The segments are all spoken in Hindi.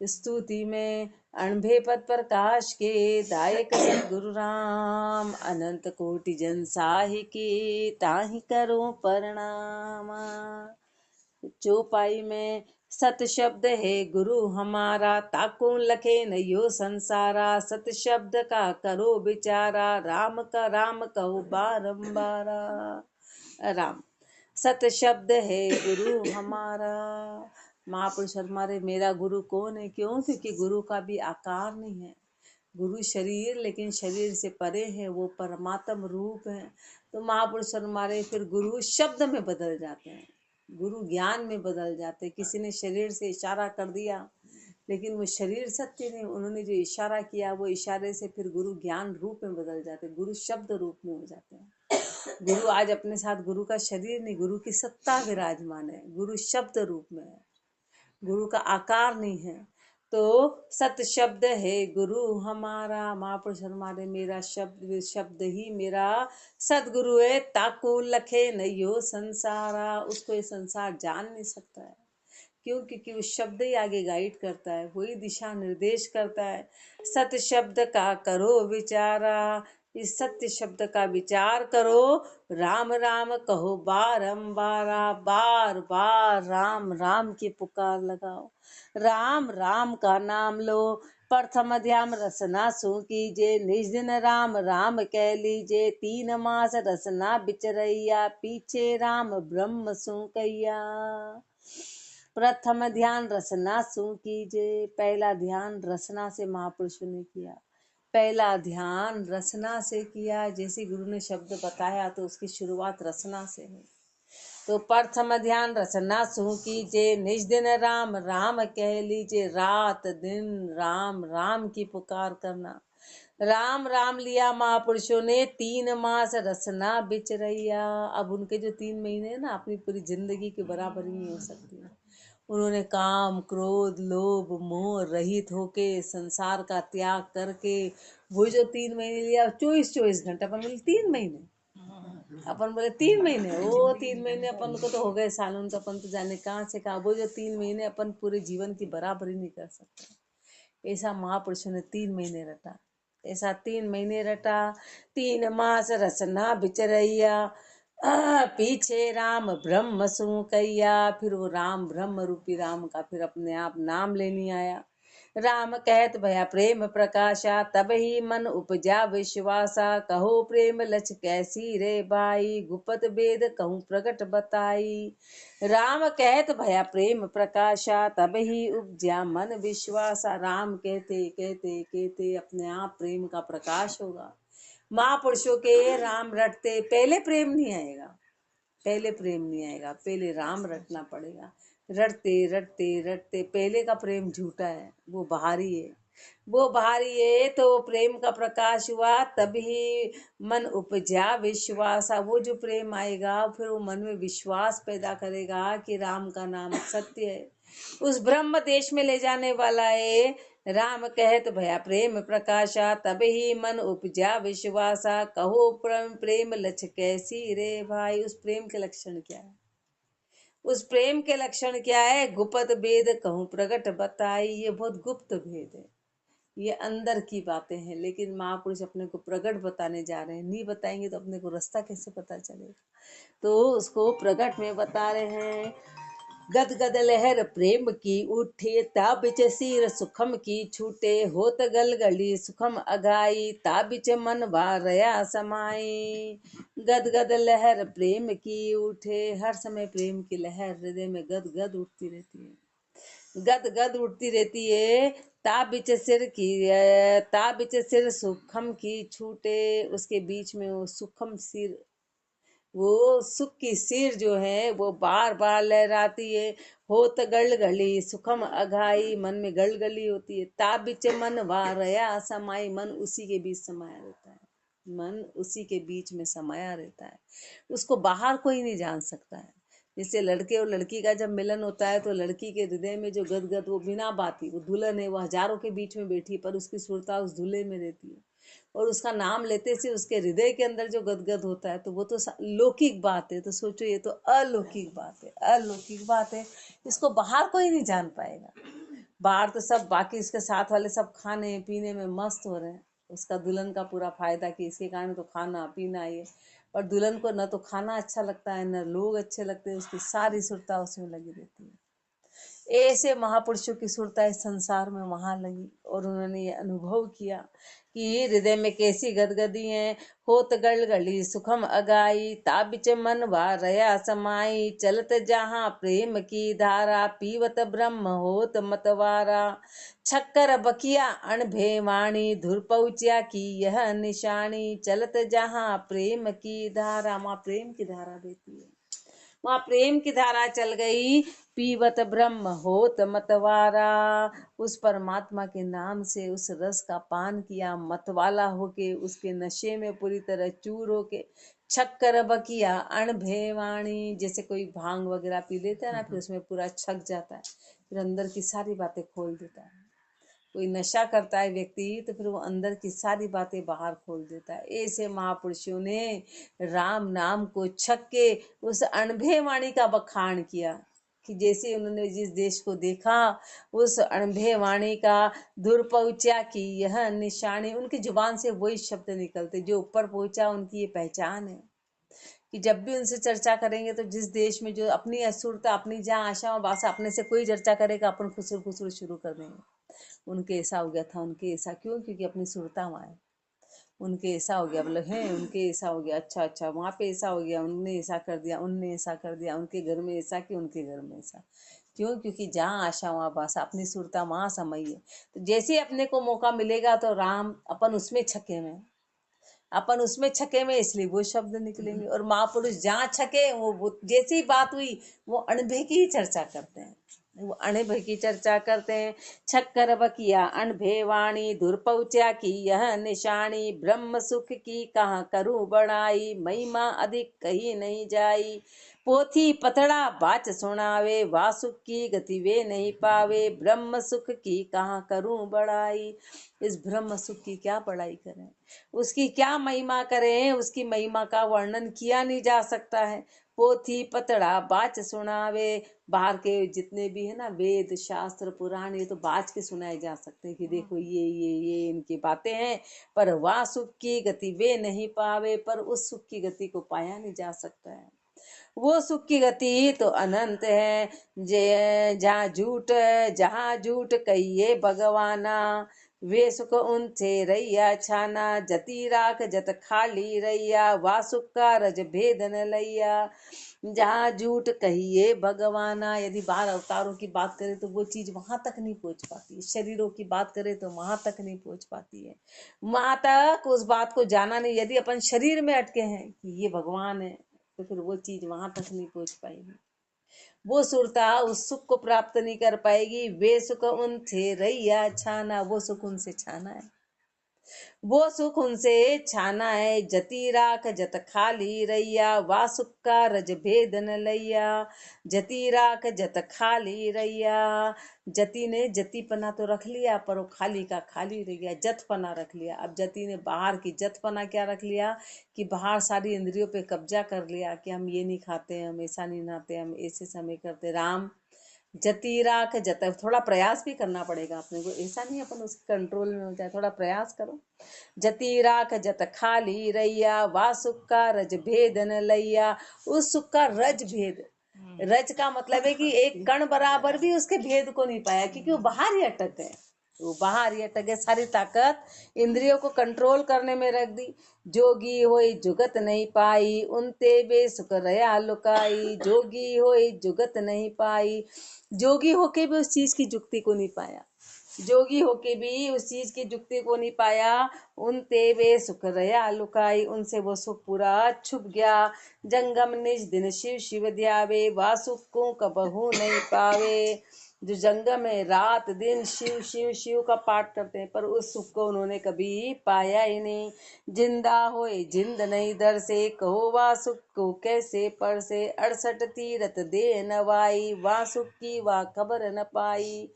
स्तुति में अणभे पद प्रकाश के दायक सतगुरु राम। अनंत कोटि जन साहि के ताहि करो प्रणाम। चौपाई में सत शब्द है गुरु हमारा, ताको लखे न यो संसारा। सत शब्द का करो विचारा, राम का राम कहो बारंबारा। राम सत शब्द है गुरु हमारा। महापुरुष हमारे मेरा गुरु कौन है? क्यों? क्योंकि गुरु का भी आकार नहीं है। गुरु शरीर, लेकिन शरीर से परे है, वो परमात्म रूप है। तो महापुरुष हमारे फिर गुरु शब्द में बदल जाते हैं, गुरु ज्ञान में बदल जाते हैं। किसी ने शरीर से इशारा कर दिया, लेकिन वो शरीर सत्य नहीं, उन्होंने जो इशारा किया वो इशारे से फिर गुरु ज्ञान रूप में बदल जाते हैं, गुरु शब्द रूप में हो जाते हैं। गुरु आज अपने साथ, गुरु का शरीर नहीं, गुरु की सत्ता विराजमान है, गुरु शब्द रूप में है, गुरु का आकार नहीं है। तो सत शब्द है गुरु हमारा। महापुरुष हमारे मेरा शब्द, शब्द ही मेरा सदगुरु है। ताको लखे नयो संसारा, उसको ये संसार जान नहीं सकता है। क्यों? क्योंकि वो शब्द ही आगे गाइड करता है, वही दिशा निर्देश करता है। सत शब्द का करो विचारा, इस सत्य शब्द का विचार करो। राम राम कहो बारंबारा, बार बार राम राम की पुकार लगाओ। राम राम का नाम लो, प्रथम ध्यान रसना सु कीजे। निज दिन राम राम कह लीजे, 3 मास रसना बिचरैया। पीछे राम ब्रह्म सु कैया। प्रथम ध्यान रसना सु कीजे, पहला ध्यान रसना से महापुरुषों ने किया। पहला ध्यान रसना से किया, जैसे गुरु ने शब्द बताया तो उसकी शुरुआत रसना से है। तो प्रथम ध्यान रसना सु कीजे, निज दिन राम राम कह लीजे। रात दिन राम राम की पुकार करना। राम राम लिया महापुरुषों ने, 3 मास रसना बिचरैया। अब उनके जो 3 महीने ना, अपनी पूरी जिंदगी के बराबर ही नहीं हो सकती। उन्होंने काम क्रोध लोभ मोह रहित होके संसार का त्याग करके वो जो 3 महीने लिया, 24 घंटे, अपन बोले 3 महीने, अपन बोले 3 महीने, वो 3 महीने अपन को तो हो गए सालों, तो अपन तो जाने कहाँ से कहाँ। वो जो 3 महीने अपन पूरे जीवन की बराबरी नहीं कर सकते। ऐसा महापुरुषों ने 3 महीने रटा, ऐसा 3 महीने रटा। 3 मास रसना बिचरैया, पीछे राम ब्रह्म सु कैया। फिर वो राम ब्रह्म रूपी राम का फिर अपने आप नाम लेने आया। राम कहत भया प्रेम प्रकाशा, तब ही मन उपजा विश्वासा। कहो प्रेम लच कैसी रे बाई, गुपत वेद कहूँ प्रगट बताई। राम कहत भया प्रेम प्रकाशा, तब ही उपजा मन विश्वासा। राम कहते कहते कहते अपने आप प्रेम का प्रकाश होगा। महापुरुषों के राम रटते, पहले प्रेम नहीं आएगा, पहले प्रेम नहीं आएगा, पहले राम रटना पड़ेगा। रटते रटते रटते, पहले का प्रेम झूठा है, वो बाहरी है, वो बाहरी है। तो प्रेम का प्रकाश हुआ, तभी मन उपजा विश्वास। वो जो प्रेम आएगा फिर वो मन में विश्वास पैदा करेगा कि राम का नाम सत्य है, उस ब्रह्म देश में ले जाने वाला है। राम कहत भया प्रेम प्रकाशा, तब ही मन उपजा विश्वासा। कहो प्रेम लक्ष्य कैसी रे भाई, उस प्रेम के लक्षण क्या है? उस प्रेम के लक्षण क्या है? गुप्त भेद कहूँ प्रगट बताई। ये बहुत गुप्त भेद है, ये अंदर की बातें हैं, लेकिन महापुरुष अपने को प्रगट बताने जा रहे हैं। नहीं बताएंगे तो अपने को रास्ता कैसे पता चलेगा? तो उसको प्रगट में बता रहे हैं। गद गद लहर प्रेम की उठे, ताबिच सिर सुखम की छूटे। होत गलगली सुखम अगाई, ताबिच मन वारया समाई। गद गद लहर प्रेम की उठे, हर समय प्रेम की लहर हृदय में गद गद उठती रहती है, गद गद उठती रहती है। ताबिच सिर की, ताबिच सिर सुखम की छूटे, उसके बीच में वो सुखम सिर, वो सुख की सिर जो है वो बार बार लहराती है। होत गलगली सुखम अघाई, मन में गलगली होती है। ताबिच मन वारया समाई, मन उसी के बीच समाया रहता है, मन उसी के बीच में समाया रहता है, उसको बाहर कोई नहीं जान सकता है। जैसे लड़के और लड़की का जब मिलन होता है तो लड़की के हृदय में जो गदगद, वो बिना बात ही, वो दुल्हन है, वो हजारों के बीच में बैठी, पर उसकी सुरता उस दूल्हे में रहती है। और उसका नाम लेते से उसके हृदय के अंदर जो गदगद होता है, तो वो तो लौकिक बात है। तो सोचो, ये तो अलौकिक बात है, अलौकिक बात है। इसको बाहर कोई नहीं जान पाएगा। बाहर तो सब बाकी इसके साथ वाले सब खाने पीने में मस्त हो रहे हैं, उसका दुल्हन का पूरा फायदा कि इसके कारण तो खाना पीना ये। और दुल्हन को न तो खाना अच्छा लगता है, न लोग अच्छे लगते हैं, उसकी सारी सुरता उसमें लगी रहती है। ऐसे महापुरुषों की सुरता इस संसार में वहां लगी, और उन्होंने ये अनुभव किया कि हृदय में कैसी गदगदी है। होत गड़गड़ी सुखम अगाई, ताबिच मन रया समाई, चलत जहाँ प्रेम की धारा, पीवत ब्रह्म होत मतवारा। छक्कर बकिया अणभे वाणी, धुर पहुंचा की यह निशानी, चलत जहाँ प्रेम की धारा। माँ प्रेम की धारा देती है, वहाँ प्रेम की धारा चल गई। पीवत ब्रह्म होत मतवारा, उस परमात्मा के नाम से उस रस का पान किया, मतवाला होके उसके नशे में पूरी तरह चूर होके। छक्कर बकिया अणभे वाणी, जैसे कोई भांग वगैरह पी लेता है ना, फिर उसमें पूरा छक जाता है, फिर अंदर की सारी बातें खोल देता है। कोई नशा करता है व्यक्ति, तो फिर वो अंदर की सारी बातें बाहर खोल देता है। ऐसे महापुरुषों ने राम नाम को छक के उस अणभे वाणी का बखान किया कि जैसे उन्होंने जिस देश को देखा, उस अणभे वाणी का दूर पहुंचा की यह निशानी। उनकी जुबान से वही शब्द निकलते जो ऊपर पहुंचा, उनकी ये पहचान है कि जब भी उनसे चर्चा करेंगे तो जिस देश में जो अपनी असुरता, अपनी जहाँ आशा और बासा, अपने से कोई चर्चा करेगा, अपन खुसुर खुसुर शुरू कर देंगे। उनके ऐसा हो गया था, उनके ऐसा क्यों? क्योंकि अपनी सुरता वहाँ है। उनके ऐसा हो गया, बोले हैं उनके ऐसा हो गया, अच्छा अच्छा वहाँ पे ऐसा हो गया, उनने ऐसा कर दिया, उनने ऐसा कर दिया, उनके घर में ऐसा कि उनके घर में ऐसा क्यों? क्योंकि जहाँ आशा वहाँ बासा, अपनी सुरता वहाँ समाई है। तो जैसे अपने को मौका मिलेगा तो राम अपन उसमें छके में, अपन उसमें छके में, इसलिए वो शब्द निकलेंगे। और महापुरुष जहाँ छके वो जैसी बात हुई वो अणभे की ही चर्चा करते हैं, वो अणभे की चर्चा करते हैं। छक्कर बकिया अणभे वाणी, धुर पहुंचा की यह निशानी, ब्रह्म सुख की कहाँ करूं बड़ाई, महिमा अधिक कही नहीं जाई। पोथी पतड़ा बाच सुनावे, वासुक की गति वे नहीं पावे, ब्रह्म सुख की कहाँ करूं बड़ाई। इस ब्रह्म सुख की क्या बड़ाई करें, उसकी क्या महिमा करें, उसकी महिमा का वर्णन किया नहीं जा सकता है। पोथी पतड़ा बाच सुनावे, बाहर के जितने भी है ना वेद शास्त्र पुराण, ये तो बाच के सुनाए जा सकते हैं कि देखो ये इनकी बातें हैं, पर वह सुख की गति वे नहीं पावे, पर उस सुख की गति को पाया नहीं जा सकता है। वो सुख की गति तो अनंत है। जहाँ झूठ कहिए भगवाना, वे सुख उनसे रैया छाना, जति राख जत खाली रैया, वा सुख का रज भेद न लैया। जहाँ झूठ कहिए भगवाना, यदि 12 अवतारों की बात करें तो वो चीज वहां तक नहीं पहुंच पाती है। शरीरों की बात करें तो वहां तक नहीं पहुंच पाती है, वहां तक उस बात को जाना नहीं। यदि अपन शरीर में अटके हैं कि ये भगवान है, तो फिर वो चीज वहां तक नहीं पहुंच पाएगी। वो सुरता उस सुख को प्राप्त नहीं कर पाएगी। वे सुख उनसे रैया छाना, वो सुख उनसे छाना है, वो सुख उनसे छाना है। जति राख जत खाली रैया, वा सुख का रज भेद न लैया। जति राख जत खाली रैया, जति ने जति पना तो रख लिया, पर वो खाली का खाली रह गया, जत पना रख लिया। अब जति ने बाहर की जत पना क्या रख लिया कि बाहर सारी इंद्रियों पे कब्जा कर लिया कि हम ये नहीं खाते, हम ऐसा नहीं नहाते, हम ऐसे समय करते। राम जति राख जत, थोड़ा प्रयास भी करना पड़ेगा अपने को, ऐसा नहीं अपन उसके कंट्रोल में हो जाए, थोड़ा प्रयास करो। जति राख जत खाली रैया, वा सुख का रज भेद न लैया। उस सुख का रज भेद, रज का मतलब है कि एक कण बराबर भी उसके भेद को नहीं पाया, क्योंकि वो बाहर ही अटक गए, वो बाहर ही अटक गए। सारी ताकत इंद्रियों को कंट्रोल करने में रख दी। जोगी होई जुगत नहीं पाई, उनते बेसुख रया लुकाई। जोगी होई जुगत नहीं पाई, जोगी होके भी उस चीज की जुक्ति को नहीं पाया, जोगी होके भी उस चीज की जुक्ति को नहीं पाया। उनते वे सुख रया लुकाई, उनसे वो सुख पूरा छुप गया। जंगम निज दिन शिव शिव ध्यावे, वा सुख को कबहू नहीं पावे। जो जंगम में रात दिन शिव शिव शिव का पाठ करते हैं, पर उस सुख को उन्होंने कभी पाया ही नहीं। जिंदा होए जिंद नहीं दर से, कहो वा सुख को कैसे पर से। 68 तीरथ दे नवाई, वा सुख की वा खबर न पाई।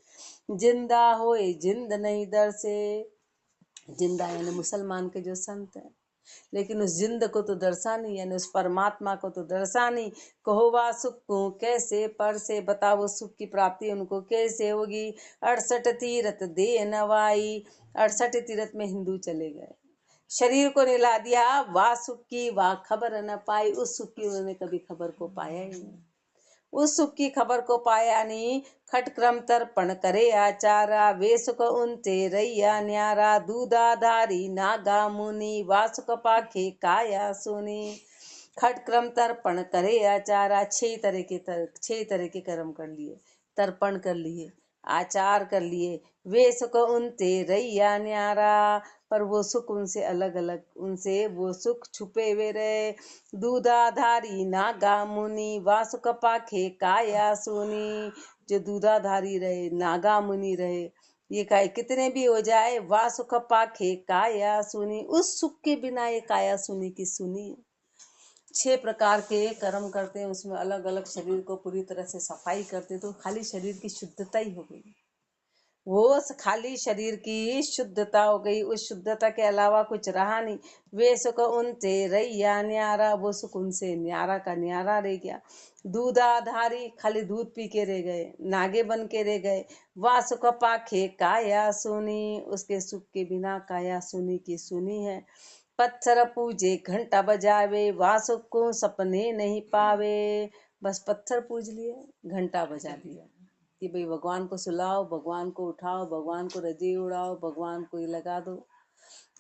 जिंदा होए जिंद नहीं दर से, जिंदा यानी मुसलमान के जो संत हैं, लेकिन उस जिंद को तो दर्शा नहीं, यानी उस परमात्मा को तो दर्शा नहीं। कहो वा सुख को कैसे पर से, बताओ सुख की प्राप्ति उनको कैसे होगी। 68 तीरथ दे नवाई, 68 तीरथ में हिंदू चले गए, शरीर को निला दिया, वाह सुख की वाह खबर न पाई। उस सुख की उन्होंने कभी खबर को पाया ही नहीं, उस सुख की खबर को पाया नहीं। खटक्रम तर्पण करे आचारा, वे सुख उनते रैया न्यारा। दूधाधारी नागा मुनि, वासुक पाखे काया सुनी। खटक्रम तर्पण करे आचारा, 6 तरह के कर्म कर लिए, तर्पण कर लिए, आचार कर लिए। वे सुख उनते रैया न्यारा, पर वो सुख उनसे अलग अलग, उनसे वो सुख छुपे हुए रहे। दूधाधारी नागा मुनि, वासुक पाखे काया सुनी। जो दूधाधारी रहे, नागा मुनि रहे, ये काय कितने भी हो जाए, वासुक पाखे काया सुनी। उस सुख के बिना ये काया सुनी की सुनी। 6 प्रकार के कर्म करते हैं, उसमें अलग अलग शरीर को पूरी तरह से सफाई करते, तो खाली शरीर की शुद्धता ही हो गई, वो खाली शरीर की शुद्धता हो गई, उस शुद्धता के अलावा कुछ रहा नहीं। वे सुख उनसे रैया न्यारा, वो सुख उनसे न्यारा का न्यारा रह गया। दूधाधारी, खाली दूध पी के रह गए, नागे बन के रह गए। वाह सुख पाखे काया सुनी, उसके सुख के बिना काया सुनी की सुनी है। पत्थर पूजे घंटा बजावे, वाह सुख को सपने नहीं पावे। बस पत्थर पूज लिए, घंटा बजा दिया कि भाई भगवान को सुलाओ, भगवान को उठाओ, भगवान को रजी उड़ाओ, भगवान को ये लगा दो,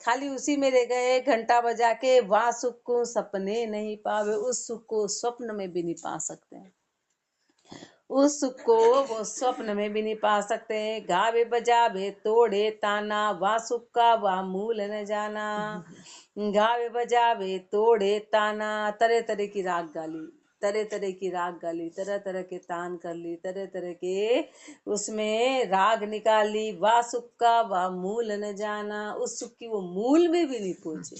खाली उसी में रह गए घंटा बजा के। वाह सुख को सपने नहीं पावे, उस सुख को स्वप्न में भी नहीं पा सकते हैं, उस सुख को वो स्वप्न में भी नहीं पा सकते। गावे बजावे तोड़े ताना, वाह सुख का वाह मूल न जाना। गावे बजावे तोड़े ताना, तरह तरह की राग गाली, तरह तरह की राग गाली, तरह तरह के तान कर ली, तरह तरह के उसमें राग निकाली। वाह सुख का वाह मूल न जाना, उस सुख की वो मूल में भी नहीं पहुंचे,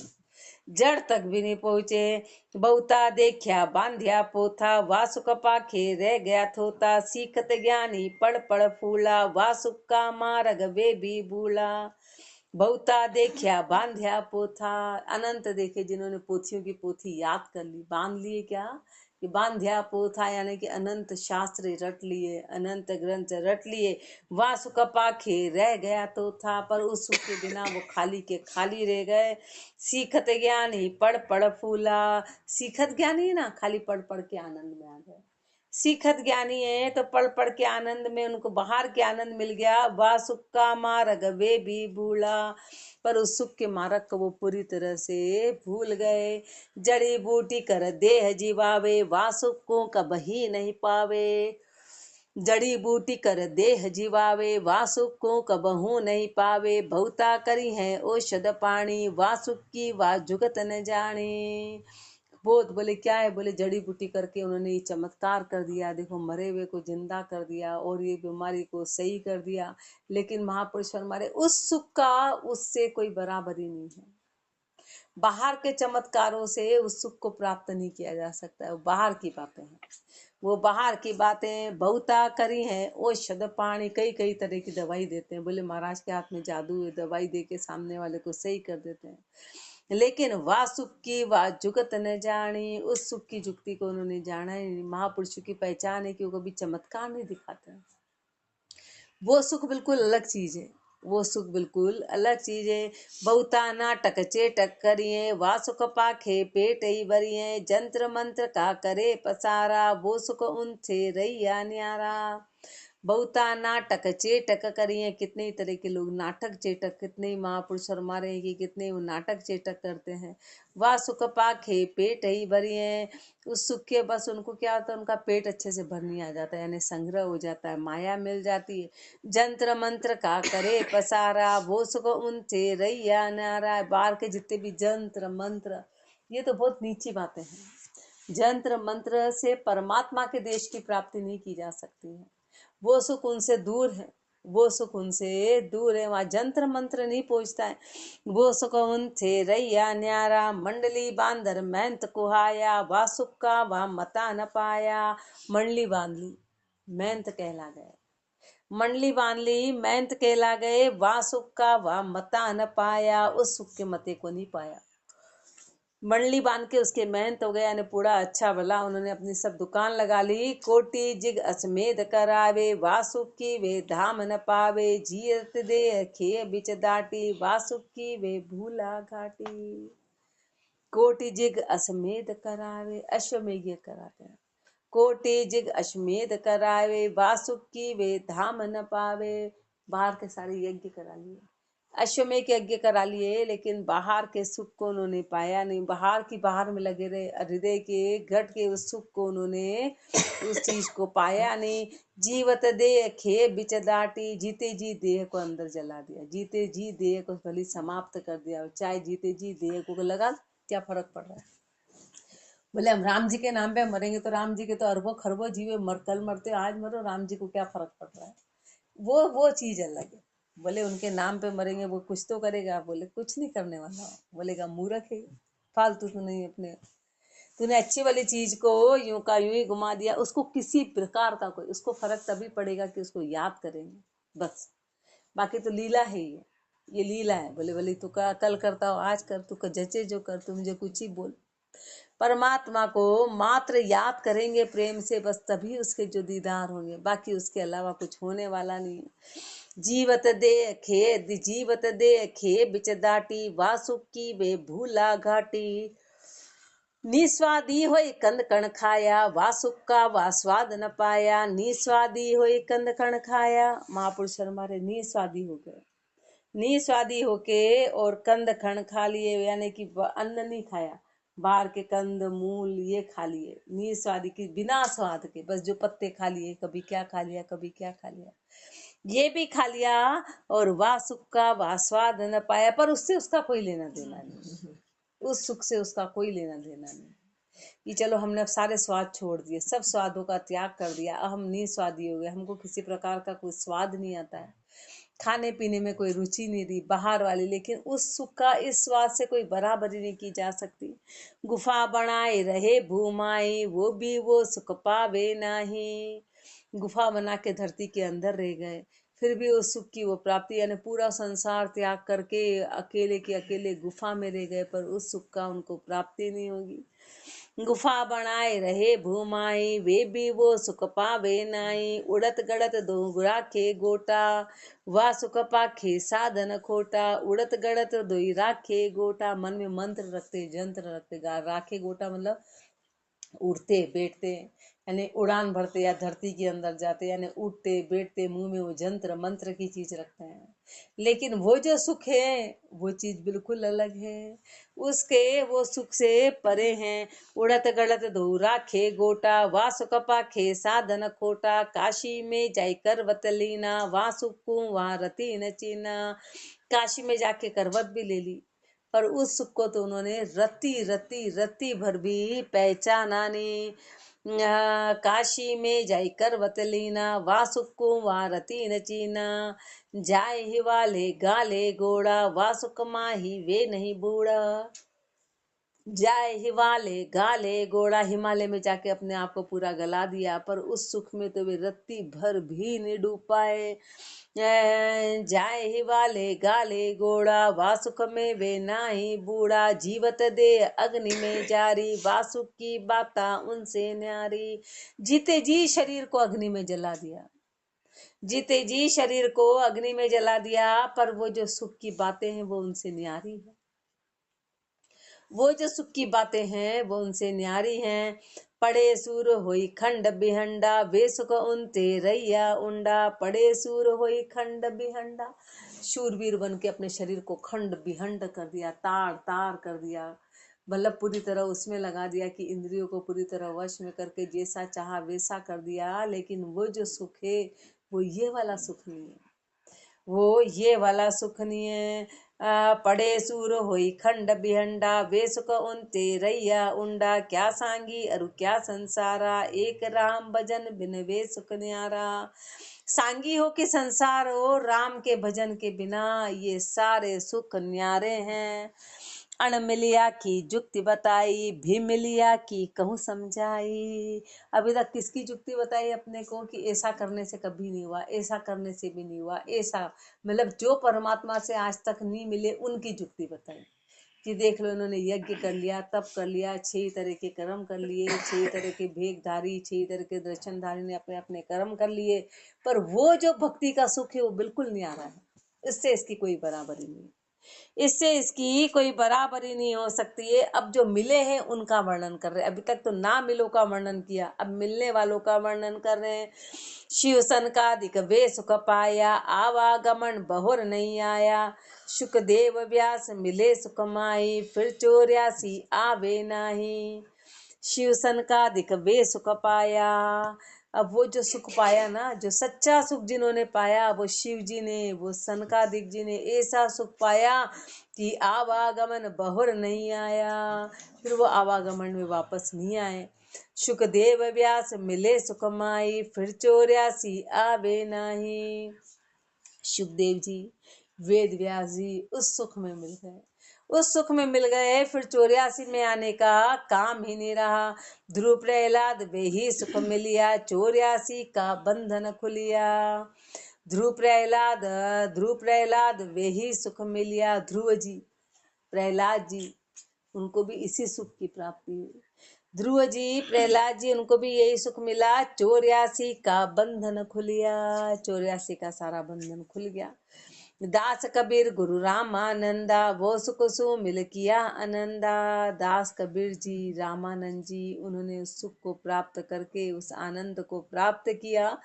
जड़ तक भी नहीं पहुंचे। बहुता देखा बांध्या पोथा, वासुक पाखे रह गया थोता। सीखत ज्ञानी पड़ पड़ फूला, वासुक का मार्ग वे भी भूला। बहुता देखा बांध्या पोथा, अनंत देखे जिन्होंने पोथियों की पोथी याद कर ली, बांध लिए क्या कि बांध्या पोथा, यानी कि अनंत शास्त्र रट लिए, अनंत ग्रंथ रट लिए। वासुक पाखे रह गया तो था, पर उस सुख के बिना वो खाली के खाली रह गए। सीखत ज्ञानी पढ़ पढ़ फूला, सीखत ज्ञानी है ना, खाली पढ़ पढ़ के आनंद में आ गए। सीखत ज्ञानी है तो पढ़ पढ़ के आनंद में उनको बाहर के आनंद मिल गया। वाह सुख का मार्ग वे भी भूला, पर उस सुख के मार्ग को वो पूरी तरह से भूल गए। जड़ी बूटी कर देह जीवावे, वाह सुख को कबही नहीं पावे। जड़ी बूटी कर देह जीवावे, वाह सुख को कबहू नहीं पावे। बहुता करी है औषध पानी, वाह सुख की वाह जुगत न जानी। बहुत बोले क्या है, बोले जड़ी बूटी करके उन्होंने ये चमत्कार कर दिया, देखो मरे हुए को जिंदा कर दिया और ये बीमारी को सही कर दिया। लेकिन महापुरुष हमारे उस सुख का उससे कोई बराबरी नहीं है। बाहर के चमत्कारों से उस सुख को प्राप्त नहीं किया जा सकता है, वो बाहर की बातें हैं, वो बाहर की बातें। बहुता करी हैं औषध पानी, कई कई तरह की दवाई देते हैं, बोले महाराज के हाथ में जादू है, दवाई दे के सामने वाले को सही कर देते हैं। लेकिन वाह सुख की वाह जुगत न जानी, उस सुख की जुक्ति को उन्होंने जाना ही नहीं। महापुरुषों की पहचान है कि वो कभी चमत्कार नहीं दिखाते, वो सुख बिल्कुल अलग चीज है, वो सुख बिल्कुल अलग चीज है। बहुता नाटक चेटक करिए, वाह सुख पाखे पेट ही भरिए। जंत्र मंत्र का करे पसारा, वो सुख उनसे रैया न्यारा। बहुता नाटक चेटक करिए, कितने तरह के लोग नाटक चेटक, कितने ही महापुरुष और हमारे हैं कि कितने वो नाटक चेटक करते हैं। वाह सुख पाखे पेट ही भरिए, उस सुख के बस उनको क्या होता है, उनका पेट अच्छे से भर नहीं आ जाता, यानी संग्रह हो जाता है, माया मिल जाती है। जंत्र मंत्र का करे पसारा, वो सुख उनसे रैया न्यारा। बाहर के जितने भी जंत्र मंत्र, ये तो बहुत नीची बातें हैं। जंत्र मंत्र से परमात्मा के देश की प्राप्ति नहीं की जा सकती है, वो सुख उनसे दूर है, वो सुख उनसे दूर है, वहां जंत्र मंत्र नहीं पहुंचता है। वो सुख उनसे रैया न्यारा, मंडली बांधर मेहनत कुहाया। वाह सुख का वाह मता न पाया, मंडली बांध ली, मेहनत कहला गए। मंडली बांध ली मेहनत केला गए, वाह सुख का वाह मता न पाया, उस सुख के मते को नहीं पाया। मंडली बांध के उसके मेहनत हो गया, यानी पूरा अच्छा भला उन्होंने अपनी सब दुकान लगा ली। कोटि जिग असमेध करावे, वासुक की वे धाम न पावे, जियत दे खे बिच दाटी, वासुक की वे भूला घाटी। कोटि जिग असमेध करावे, अश्वमेघ कराते हैं। कोटि जिग अश्वमेध करावे, वासुक की वे धाम न पावे। बाहर के सारे यज्ञ करा लिए, अश्वमेघ यज्ञ करा लिए, लेकिन बाहर के सुख को उन्होंने पाया नहीं। बाहर में लगे रहे, हृदय के घट के उस सुख को उन्होंने उस चीज को पाया नहीं। जीवत देह खे बिच दाटी, जीते जी देह को अंदर जला दिया, जीते जी देह को भली समाप्त कर दिया। चाहे जीते जी देह को लगा क्या फर्क पड़ रहा है। बोले हम राम जी के नाम पे मरेंगे तो राम जी के तो अरबों खरबों जीवे कल मरते आज मरो, राम जी को क्या फर्क पड़ रहा है। वो चीज अलग है। बोले उनके नाम पे मरेंगे, वो कुछ तो करेगा। बोले कुछ नहीं करने वाला। बोलेगा मूर्ख है, फालतू तो नहीं, अपने तूने अच्छी वाली चीज को यूं का यूं ही घुमा दिया। उसको किसी प्रकार का कोई उसको फर्क तभी पड़ेगा कि उसको याद करेंगे बस। बाकी तो लीला है, ये लीला है। बोले बोले तू का कल करता हो आज कर, तू जचे जो कर, तू मुझे कुछ ही बोल। परमात्मा को मात्र याद करेंगे प्रेम से, बस तभी उसके जो दीदार होंगे, बाकी उसके अलावा कुछ होने वाला नहीं। जीवत दे खे बिच दाटी, वासुक की वे भूला घाटी। निस्वादी होई कंद कण खाया, वासुक का वा स्वाद न पाया। निस्वादी होई कंद कण खाया, महापुरुष हमारे निस्वादी हो गए। निस्वादी होके और कंद खण खा लिए, यानी कि अन्न नहीं खाया, बाहर के कंद मूल ये खा लिए निस्वादी की, बिना स्वाद के, बस जो पत्ते खा लिए, कभी क्या खा लिया कभी क्या खा लिया, ये भी खा लिया। और वाह सुख का वाह स्वाद न पाया, पर उससे उसका कोई लेना देना नहीं, उस सुख से उसका कोई लेना देना नहीं। कि चलो हमने अब सारे स्वाद छोड़ दिए, सब स्वादों का त्याग कर दिया, अब हम निस्वादी हो गए, हमको किसी प्रकार का कोई स्वाद नहीं आता है, खाने पीने में कोई रुचि नहीं रही बाहर वाली। लेकिन उस सुख का इस स्वाद से कोई बराबरी नहीं की जा सकती। गुफा बनाए रहे भूमाई, वो भी वो सुख पावे नाही। गुफा बना के धरती के अंदर रह गए, फिर भी उस सुख की वो प्राप्ति, यानी पूरा संसार त्याग करके अकेले के अकेले गुफा में रह गए, पर उस सुख का उनको प्राप्ति नहीं होगी। गुफा बनाए रहे भूमाई, वे भी वो सुख पावे नाई। उड़त गड़त दो राखे गोटा, वाह सुख पाखे साधन खोटा। उड़त गड़त दो राखे गोटा, मन में मंत्र रखते जंत्र रखते, राखे गोटा मतलब उड़ते बैठते, यानी उड़ान भरते या धरती के अंदर जाते, यानी उठते बैठते, मुंह में वो जंत्र मंत्र की चीज रखते हैं। लेकिन वो जो सुख है वो चीज बिल्कुल अलग है, उसके वो सुख से परे हैं। उड़त गड़त धो राखे गोटा, वा सुख पाखे साधन खोटा। काशी में जाई करवत लीना, वा सुखू वहाँ रति न चीना। काशी में जाके करवत भी ले ली, पर उस सुख को तो उन्होंने रत्ती भर भी पहचाना नहीं। काशी में जाई करवत लीना, वा सुख को वहाँ रति न चीना। जाए हिवाले गाले गोड़ा, वा सुख माही वे नहीं बूढ़ा। जाए हिमालय गाले गोड़ा, हिमालय में जाके अपने आप को पूरा गला दिया, पर उस सुख में तो वे रत्ती भर भी नहीं डूब पाए। जाए हिमालय गाले गोड़ा, वासुख में वे नाही बूढ़ा। जीवत दे अग्नि में जारी, वासुख की बाता उनसे न्यारी। जीते जी शरीर को अग्नि में जला दिया, जीते जी शरीर को अग्नि में जला दिया, पर वो जो सुख की बातें हैं वो उनसे न्यारी है। वो जो सुख की बातें हैं वो उनसे न्यारी हैं। पड़े सूर होई खंड बिहंडा, वे सुख उनते रैया उंडा। पड़े सूर होई खंड बिहंडा, शूरवीर बन के अपने शरीर को खंड बिहंड कर दिया, तार तार कर दिया, मतलब पूरी तरह उसमें लगा दिया कि इंद्रियों को पूरी तरह वश में करके जैसा चाहा वैसा कर दिया। लेकिन वो जो सुख है वो ये वाला सुख नहीं है, वो ये वाला सुख नहीं है। पड़े सूर होई खंड बिहंडा, वे सुख उनते रैया उंडा। क्या सांगी अरु क्या संसारा, एक राम भजन बिन वे सुख न्यारा। सांगी हो कि संसार हो, राम के भजन के बिना ये सारे सुख न्यारे हैं। अण मिलिया की जुक्ति बताई, भी मिलिया की कहूँ समझाई। अभी तक किसकी जुक्ति बताई अपने को कि ऐसा करने से कभी नहीं हुआ, ऐसा करने से भी नहीं हुआ, ऐसा मतलब जो परमात्मा से आज तक नहीं मिले उनकी जुक्ति बताई कि देख लो इन्होंने यज्ञ कर लिया, तप कर लिया, 6 तरह के कर्म कर लिए, 6 तरह के भेगधारी, 6 तरह के दर्शनधारी ने अपने अपने कर्म कर लिए, पर वो जो भक्ति का सुख है वो बिल्कुल नहीं आ रहा है। इससे इसकी कोई बराबरी नहीं, इससे इसकी कोई बराबरी नहीं हो सकती है। अब जो मिले हैं उनका वर्णन कर रहे हैं, अभी तक तो ना मिलो का वर्णन किया, अब मिलने वालों का वर्णन कर रहे हैं। शिव सनकादिक वे सुख पाया, आवागमन बहुर नहीं आया। सुखदेव व्यास मिले सुख माई, फिर 84 आवे नाही। शिव सनकादिक वे सुख पाया। अब वो जो सुख पाया ना, जो सच्चा सुख जिन्होंने पाया, वो शिव जी ने, वो सनकादिक जी ने ऐसा सुख पाया कि आवागमन बहुर नहीं आया, फिर वो आवागमन में वापस नहीं आए। सुखदेव व्यास मिले सुख माई, फिर 84 आवे नाही। सुखदेव जी, वेद व्यास जी उस सुख में मिल गए, उस सुख में मिल गए, फिर 84 में आने का काम ही नहीं रहा। ध्रुव प्रहलाद वे ही सुख मिलिया, 84 का बंधन खुलिया। ध्रुव प्रहलाद वे ही सुख मिलिया। ध्रुव जी, प्रहलाद जी, उनको भी इसी सुख की प्राप्ति हुई। ध्रुव जी, प्रहलाद जी, उनको भी यही सुख मिला। 84 का बंधन खुलिया, 84 का सारा बंधन खुल गया। दास कबीर गुरु रामानंदा, वो सुख सु मिल किया आनंदा। दास कबीर जी, रामानंद जी, उन्होंने उस सुख को प्राप्त करके उस आनंद को प्राप्त किया।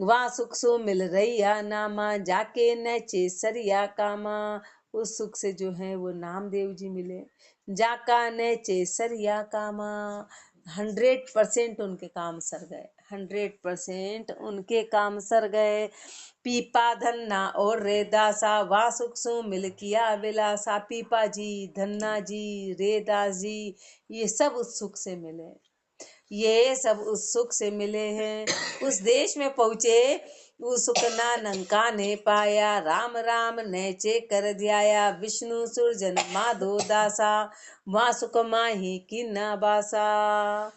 वहाँ सुख सु मिल रैया नामा, जाके नचे सरिया कामा। उस सुख से जो है वो नामदेव जी मिले, जाका नचे सरिया कामा। 100% उनके काम सर गए, 100% उनके काम सर गए। पीपा धन्ना और रे दासा, वा सुख सु मिल किया विलासा। पीपा जी, धन्ना जी, रे दास जी, ये सब उस सुख से मिले, ये सब उस सुख से मिले हैं। उस देश में पहुंचे, उस सुख नानका ने पाया। राम राम नैचे कर ध्याया, विष्णु सुरजन माधो दासा। वहाँ सुख माही की ना बासा।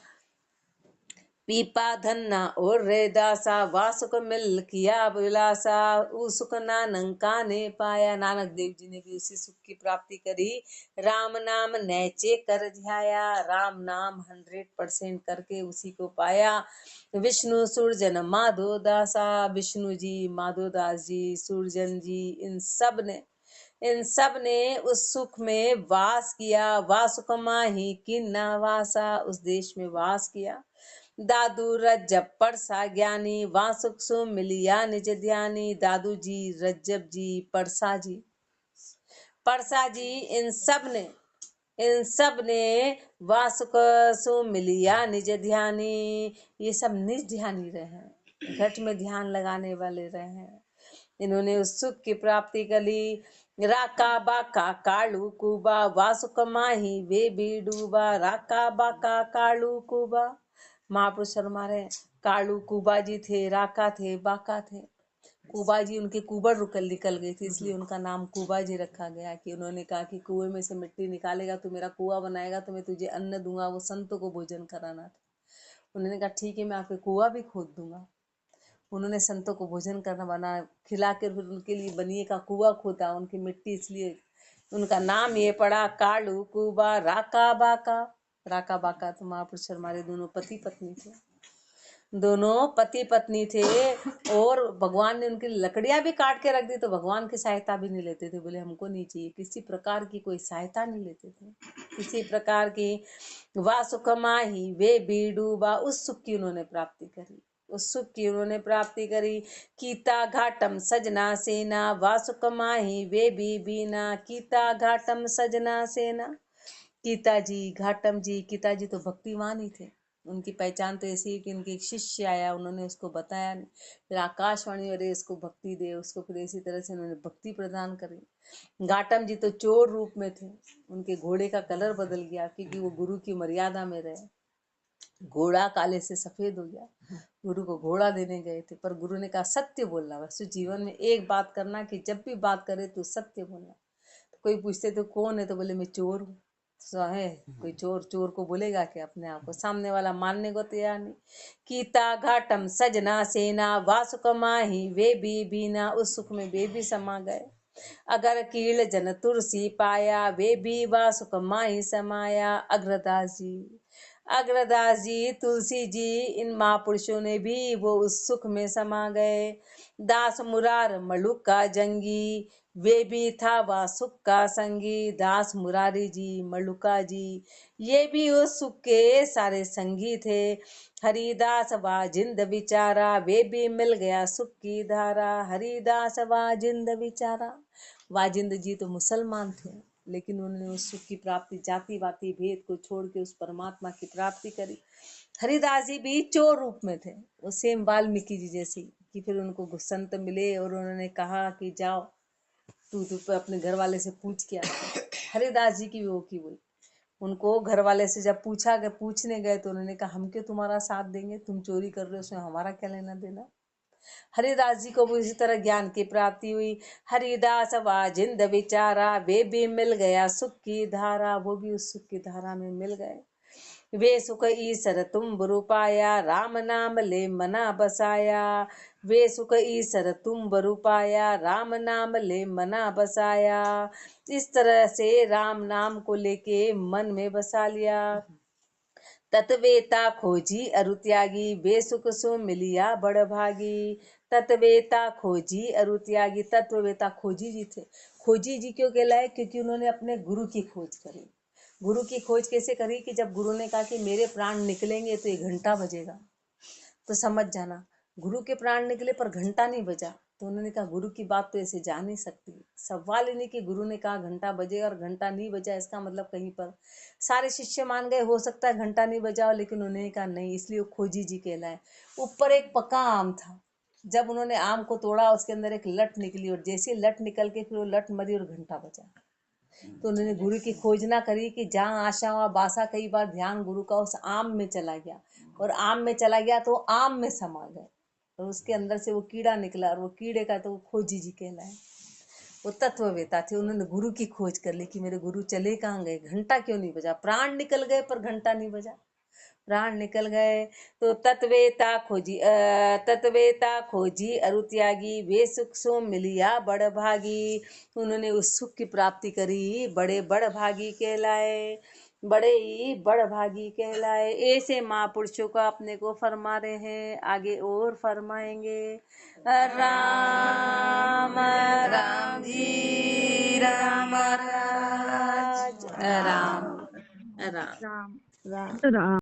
पीपा धन्ना और रे दासा, वा सुख मिल किया विलासा। उस सुख नानका ने पाया, नानक देव जी ने भी उसी सुख की प्राप्ति करी। राम नाम नैचे कर ध्याया, राम नाम 100% करके उसी को पाया। विष्णु सुरजन माधो दासा, विष्णु जी, माधो दास जी, सुरजन जी, इन सब ने उस सुख में वास किया। वा सुख माही किन्ना वासा, उस देश में वास किया। दादू रज्जब परसा ज्ञानी, वहाँ सुख सु मिलिया निज ध्यानी। दादू जी, रज्जब जी, परसा जी, इन सब ने वहाँ सुख सु मिलिया निज ध्यानी। ये सब निज ध्यानी रहे हैं, घट में ध्यान लगाने वाले रहे हैं। इन्होंने उस सुख की प्राप्ति करी। राका बाका कालू कुबा, वा सुख माही वे भी डूबा। राका बाका कालू कुबा, महापुरुष हमारे कालू कुबा जी थे, राका थे, बाका थे। कुबा जी, उनके कुबर निकल गई थी, इसलिए उनका नाम कुबा जी रखा गया कि उन्होंने कहा कि कुएं में से मिट्टी निकालेगा तो मेरा कुआं बनाएगा तो मैं तुझे अन्न दूंगा। वो संतों को भोजन कराना था। उन्होंने कहा ठीक है, मैं आपके कुआं भी खोद दूंगा। उन्होंने संतों को भोजन करना बना खिला कर फिर उनके लिए बनिए का कुआं खोदा, उनकी मिट्टी, इसलिए उनका नाम ये पड़ा कालू कुबा। राका बाका, राका बाका तो महापुरुष हमारे दोनों पति पत्नी थे, दोनों पति पत्नी थे। और भगवान ने उनकी लकड़ियां भी काट के रख दी तो भगवान की सहायता भी नहीं लेते थे, बोले हमको नहीं चाहिए, किसी प्रकार की कोई सहायता नहीं लेते थे, किसी प्रकार की। वा सुख माही वे भी डूबा, उस सुख की उन्होंने प्राप्ति करी, उस सुख की उन्होंने प्राप्ति करी। कीता घाटम सजना सेना, वा सुख माही वे भी बीना। कीता घाटम सजना सेना, गीता जी, घाटम जी, गीता जी तो भक्तिवान ही थे। उनकी पहचान तो ऐसी है कि उनके एक शिष्य आया, उन्होंने उसको बताया, फिर आकाशवाणी अरे इसको भक्ति दे, उसको फिर इसी तरह से उन्होंने भक्ति प्रदान करी। घाटम जी तो चोर रूप में थे, उनके घोड़े का कलर बदल गया क्योंकि वो गुरु की मर्यादा में रहे। घोड़ा काले से सफेद हो गया, गुरु को घोड़ा देने गए थे, पर गुरु ने कहा सत्य बोलना, बस जीवन में एक बात करना कि जब भी बात करे तो सत्य बोलना। कोई पूछते तो कौन है, तो बोले मैं चोर हूँ। तो है कोई चोर चोर को बोलेगा कि अपने आप को, सामने वाला मानने को तैयार नहीं। कीता घाटम सजना सेना वासुक माही वे भी बीना, उस सुख में वे भी समा गए। अगर कील जन तुलसी पाया वे भी वासुक माही समाया। अग्रदास जी तुलसी जी इन महापुरुषों ने भी वो उस सुख में समा गए। दास मुरार मलुक का जंगी वे भी था वह सुख का संगी। दास मुरारी जी मलुका जी ये भी उस सुख के सारे संगी थे। हरिदास वा जिंद बिचारा वे भी मिल गया सुख की धारा। हरिदास वा जिंद बिचारा, वाजिंद जी तो मुसलमान थे, लेकिन उन्होंने उस सुख की प्राप्ति जाति वाति भेद को छोड़ के उस परमात्मा की प्राप्ति करी। हरिदास जी भी चोर रूप में थे, वो सेम वाल्मीकि जी जैसी, कि फिर उनको संत मिले और उन्होंने कहा कि जाओ तू अपने घर वाले से पूछ के आ। हरिदास जी की वो की वही, उनको घर वाले से जब पूछने गए तो उन्होंने कहा हम क्यों तुम्हारा साथ देंगे, तुम चोरी कर रहे हो उसमें हमारा क्या लेना देना। हरिदास जी को भी इसी तरह ज्ञान की प्राप्ति हुई। हरिदास वा जिंद विचारा वे भी मिल गया सुख की धारा, वो भी उस सुख की धारा में मिल गए। वे सुख ईसर तुम बुरु पाया राम नाम ले मना बसाया। वे सुख ईसर तुम बरु पाया राम नाम ले मना बसाया। इस तरह से राम नाम को लेके मन में बसा लिया। तत्वेता खोजी अरु त्यागी बेसुख सो मिलिया बड़ भागी। तत्वेता खोजी अरु त्यागी, तत्ववेता खोजी जी थे। खोजी जी क्यों कहलाए, क्योंकि उन्होंने अपने गुरु की खोज करी। गुरु की खोज कैसे करी कि जब गुरु ने कहा कि मेरे प्राण निकलेंगे तो 1 घंटा बजेगा, तो समझ जाना गुरु के प्राण निकले पर घंटा नहीं बजा। तो उन्होंने कहा गुरु की बात तो ऐसे जा नहीं सकती। सवाल ही नहीं कि गुरु ने कहा घंटा बजेगा और घंटा नहीं बजा, इसका मतलब कहीं पर सारे शिष्य मान गए हो सकता है घंटा नहीं बजाओ, लेकिन उन्होंने कहा नहीं, इसलिए वो खोजी जी कहलाए। ऊपर एक पका आम था, जब उन्होंने आम को तोड़ा उसके अंदर एक लट निकली, और जैसे लट निकल के फिर वो लट मरी और घंटा बजा। तो उन्होंने गुरु की खोज ना करी कि जहाँ आशा हुआ बासा, कई बार ध्यान गुरु का उस आम में चला गया, और आम में चला गया तो आम में समा गए, और उसके अंदर से वो कीड़ा निकला, और वो कीड़े का तो वो खोजी जी कहलाए। वो तत्ववेता थे, उन्होंने गुरु की खोज कर ली कि मेरे गुरु चले कहाँ गए, घंटा क्यों नहीं बजा। प्राण निकल गए पर घंटा नहीं बजा, प्राण निकल गए। तो तत्वेता खोजी अरु त्यागी वे सुख सो मिलिया बड़ भागी। उन्होंने उस सुख की प्राप्ति करी, बड़े बड़ भागी कहलाए, बड़े ही बड़ भागी कहलाए। ऐसे महापुरुषों का अपने को फरमा रहे हैं, आगे और फरमाएंगे। राम राम जी राम महाराज राम राम राम राम।